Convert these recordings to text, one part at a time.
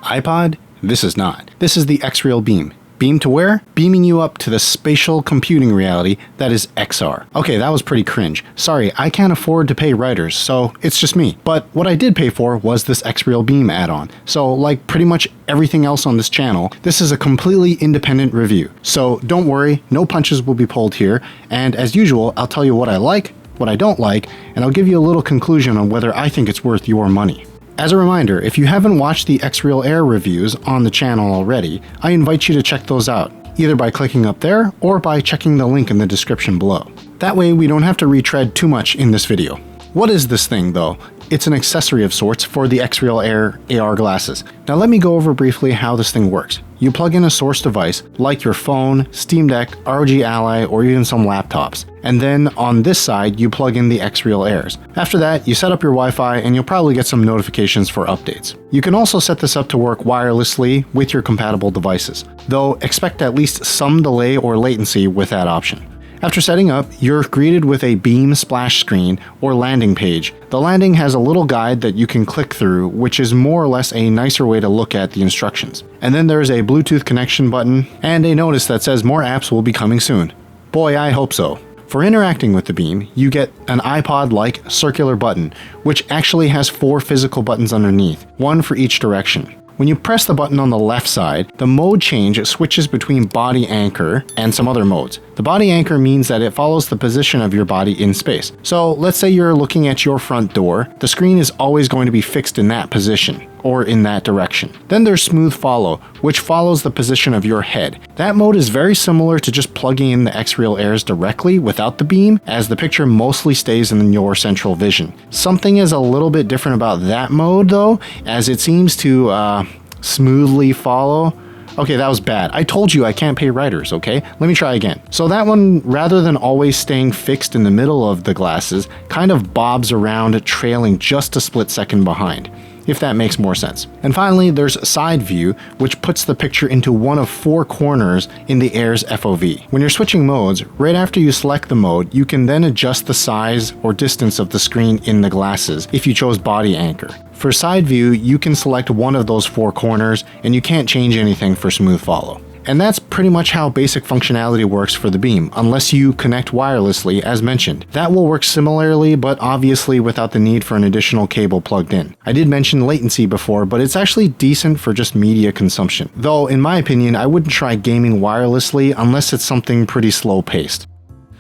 iPod? This is not. This is the XREAL Beam. Beam to where? Beaming you up to the spatial computing reality that is XR. Okay, that was pretty cringe. Sorry, I can't afford to pay writers, so it's just me. But what I did pay for was this XREAL Beam add-on. So like pretty much everything else on this channel, this is a completely independent review. So don't worry, no punches will be pulled here. And as usual, I'll tell you what I like, what I don't like, and I'll give you a little conclusion on whether I think it's worth your money. As a reminder, if you haven't watched the XREAL Air reviews on the channel already, I invite you to check those out, either by clicking up there or by checking the link in the description below. That way we don't have to retread too much in this video. What is this thing though? It's an accessory of sorts for the XREAL Air AR Glasses. Now let me go over briefly how this thing works. You plug in a source device, like your phone, Steam Deck, ROG Ally, or even some laptops. And then on this side, you plug in the XREAL Airs. After that, you set up your Wi-Fi and you'll probably get some notifications for updates. You can also set this up to work wirelessly with your compatible devices, though expect at least some delay or latency with that option. After setting up, you're greeted with a Beam splash screen or landing page. The landing has a little guide that you can click through, which is more or less a nicer way to look at the instructions. And then there's a Bluetooth connection button and a notice that says more apps will be coming soon. Boy, I hope so. For interacting with the Beam, you get an iPod-like circular button, which actually has 4 physical buttons underneath, one for each direction. When you press the button on the left side, the mode change switches between body anchor and some other modes. The body anchor means that it follows the position of your body in space. So let's say you're looking at your front door, the screen is always going to be fixed in that position, or in that direction. Then there's smooth follow, which follows the position of your head. That mode is very similar to just plugging in the XREAL Airs directly without the beam, as the picture mostly stays in your central vision. Something is a little bit different about that mode though, as it seems to smoothly follow. Okay, that was bad. I told you I can't pay writers, okay? Let me try again. So that one, rather than always staying fixed in the middle of the glasses, kind of bobs around, trailing just a split second behind, if that makes more sense. And finally, there's side view, which puts the picture into one of 4 corners in the Air's FOV. When you're switching modes, right after you select the mode, you can then adjust the size or distance of the screen in the glasses if you chose body anchor. For side view, you can select one of those 4 corners, and you can't change anything for smooth follow. And that's pretty much how basic functionality works for the Beam, unless you connect wirelessly as mentioned. That will work similarly, but obviously without the need for an additional cable plugged in. I did mention latency before, but it's actually decent for just media consumption. Though, in my opinion, I wouldn't try gaming wirelessly unless it's something pretty slow paced.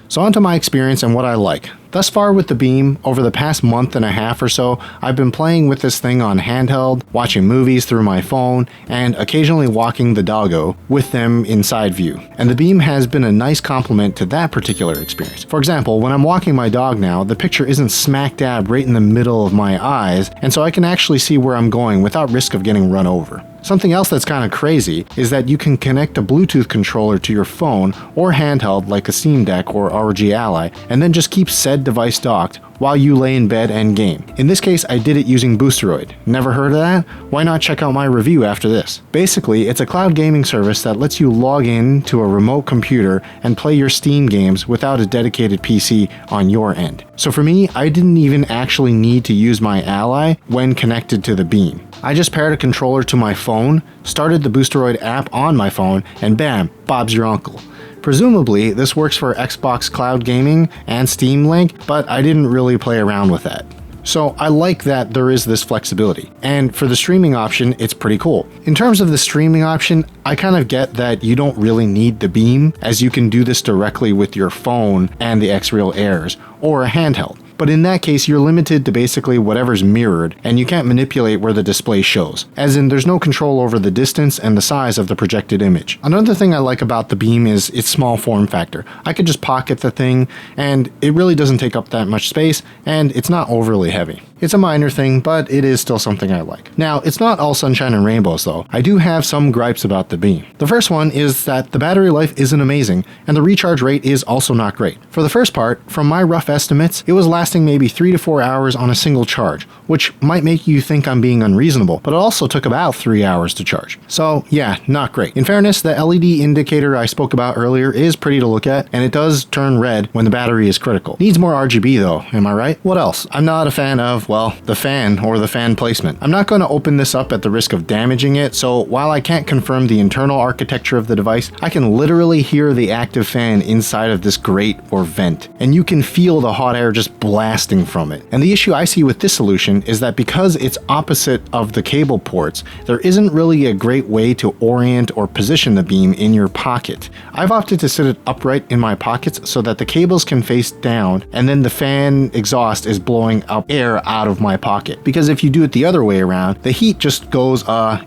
So onto my experience and what I like. Thus far with the Beam, over the past month and a half or so, I've been playing with this thing on handheld, watching movies through my phone, and occasionally walking the doggo with them in side view. And the Beam has been a nice complement to that particular experience. For example, when I'm walking my dog now, the picture isn't smack dab right in the middle of my eyes, and so I can actually see where I'm going without risk of getting run over. Something else that's kind of crazy is that you can connect a Bluetooth controller to your phone or handheld like a Steam Deck or ROG Ally, and then just keep said device docked while you lay in bed and game. In this case, I did it using Boosteroid. Never heard of that? Why not check out my review after this? Basically, it's a cloud gaming service that lets you log in to a remote computer and play your Steam games without a dedicated PC on your end. So for me, I didn't even actually need to use my Ally when connected to the Beam. I just paired a controller to my phone, started the Boosteroid app on my phone, and bam, Bob's your uncle. Presumably, this works for Xbox Cloud Gaming and Steam Link, but I didn't really play around with that. So I like that there is this flexibility. And for the streaming option, it's pretty cool. In terms of the streaming option, I kind of get that you don't really need the Beam, as you can do this directly with your phone and the XREAL Airs, or a handheld. But in that case, you're limited to basically whatever's mirrored, and you can't manipulate where the display shows. As in, there's no control over the distance and the size of the projected image. Another thing I like about the Beam is its small form factor. I could just pocket the thing, and it really doesn't take up that much space, and it's not overly heavy. It's a minor thing, but it is still something I like. Now, it's not all sunshine and rainbows though. I do have some gripes about the Beam. The first one is that the battery life isn't amazing, and the recharge rate is also not great. For the first part, from my rough estimates, it was lasting lasting maybe 3 to 4 hours on a single charge, which might make you think I'm being unreasonable, but it also took about 3 hours to charge. So yeah, not great. In fairness, the LED indicator I spoke about earlier is pretty to look at, and it does turn red when the battery is critical. Needs more RGB though, am I right? What else? I'm not a fan of, well, the fan or the fan placement. I'm not going to open this up at the risk of damaging it, so while I can't confirm the internal architecture of the device, I can literally hear the active fan inside of this grate or vent, and you can feel the hot air just blasting from it. And the issue I see with this solution is that because it's opposite of the cable ports, there isn't really a great way to orient or position the beam in your pocket. I've opted to sit it upright in my pockets so that the cables can face down, and then the fan exhaust is blowing up air out of my pocket. Because if you do it the other way around, the heat just goes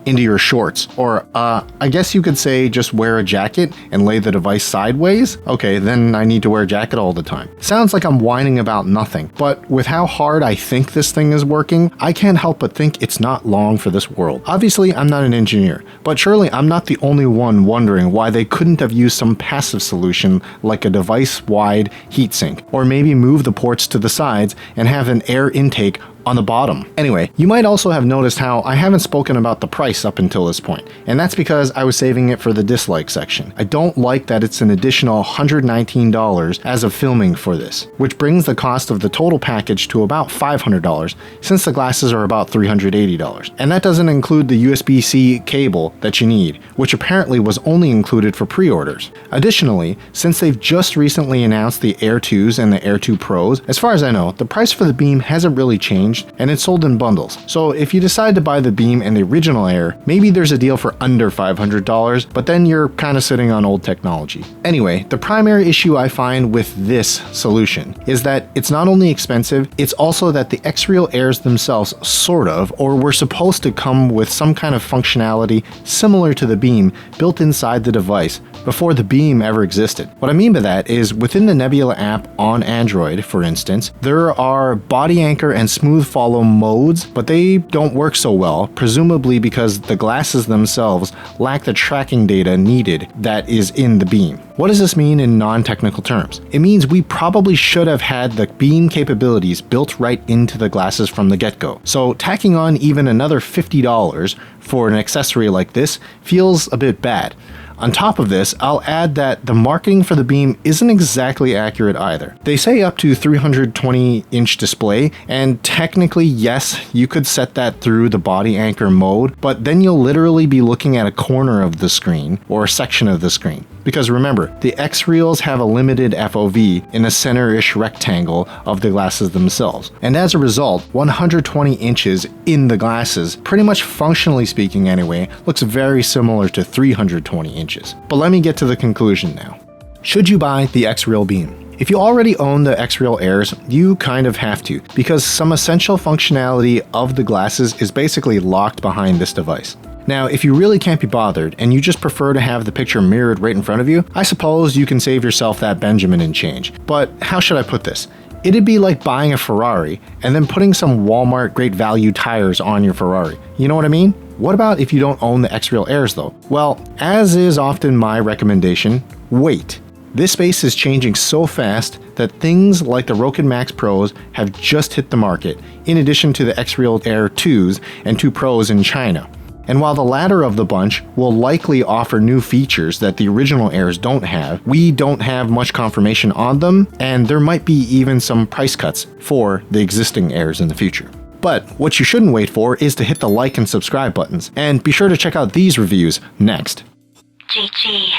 into your shorts, or I guess you could say just wear a jacket and lay the device sideways. Okay, then I need to wear a jacket all the time. Sounds like I'm whining about nothing, but with how hard I think this thing is working, I can't help but think it's not long for this world. Obviously, I'm not an engineer, but surely I'm not the only one wondering why they couldn't have used some passive solution like a device-wide heatsink, or maybe move the ports to the sides and have an air intake on the bottom. Anyway, you might also have noticed how I haven't spoken about the price up until this point, and that's because I was saving it for the dislike section. I don't like that it's an additional $119 as of filming for this, which brings the cost of the total package to about $500, since the glasses are about $380. And that doesn't include the USB-C cable that you need, which apparently was only included for pre-orders. Additionally, since they've just recently announced the Air 2s and the Air 2 Pros, as far as I know, the price for the Beam hasn't really changed, and it's sold in bundles. So if you decide to buy the Beam and the original Air, maybe there's a deal for under $500, but then you're kind of sitting on old technology. Anyway, the primary issue I find with this solution is that it's not only expensive, it's also that the XREAL Airs themselves sort of, or were supposed to come with some kind of functionality similar to the Beam built inside the device before the Beam ever existed. What I mean by that is within the Nebula app on Android, for instance, there are body anchor and smooth follow modes, but they don't work so well, presumably because the glasses themselves lack the tracking data needed that is in the Beam. What does this mean in non-technical terms? It means we probably should have had the Beam capabilities built right into the glasses from the get-go. So tacking on even another $50 for an accessory like this feels a bit bad. On top of this, I'll add that the marketing for the Beam isn't exactly accurate either. They say up to 320-inch display, and technically, yes, you could set that through the body anchor mode, but then you'll literally be looking at a corner of the screen, or a section of the screen. Because remember, the XREALs have a limited FOV in a center-ish rectangle of the glasses themselves. And as a result, 120 inches in the glasses, pretty much functionally speaking anyway, looks very similar to 320 inches. But let me get to the conclusion now. Should you buy the XREAL Beam? If you already own the XREAL Airs, you kind of have to, because some essential functionality of the glasses is basically locked behind this device. Now, if you really can't be bothered and you just prefer to have the picture mirrored right in front of you, I suppose you can save yourself that Benjamin and change. But how should I put this? It'd be like buying a Ferrari and then putting some Walmart Great Value tires on your Ferrari. You know what I mean? What about if you don't own the XREAL Airs though? Well, as is often my recommendation, wait. This space is changing so fast that things like the Roku Max Pros have just hit the market, in addition to the XREAL Air 2s and 2 Pros in China. And while the latter of the bunch will likely offer new features that the original Airs don't have, we don't have much confirmation on them, and there might be even some price cuts for the existing Airs in the future. But what you shouldn't wait for is to hit the like and subscribe buttons, and be sure to check out these reviews next. GG.